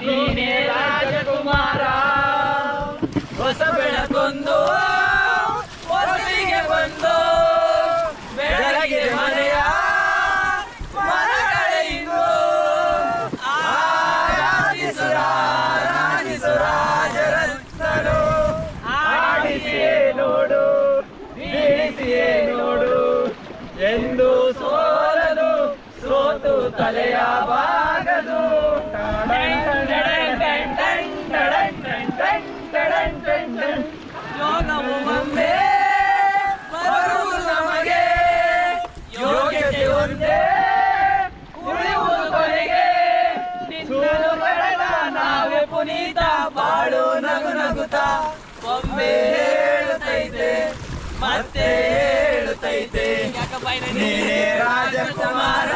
ನೀನೇ ರಾಜಕುಮಾರ ಹೊಸ ಬೆಳಕೊಂದು ಹೊಸಿಗೆ ಬಂದು ಬೆಳಗ್ಗೆ ಮನೆಯ ಮನಗಳೆಂದು ಆರಾಧಿಸು ರಾಜರತ್ನನು ಆಡಿಸಿಯೇ ನೋಡು ಬೀಳಿಸಿಯೇ ನೋಡು ಎಂದು ಸೋಲದು ಸೋತು ತಲೆಯ ಬಾಗದು ಯೋಗವು ಒಮ್ಮೆ ಬರುವುದು ನಮಗೆ ಯೋಗ್ಯತೆ ಒಂದೇ ಉಳಿಯುವುದು ಕೊನೆಗೆ ನಿನ್ನನ್ನು ಪಡೆದ ನಾವೇ ಪುನೀತ ಬಾಳು ನಗು ನಗುತ್ತಾ ಒಮ್ಮೆ ಹೇಳುತ್ತೈತೆ ಮತ್ತೆ ಹೇಳುತ್ತೈತೆ ನೀನೇ ರಾಜಕುಮಾರ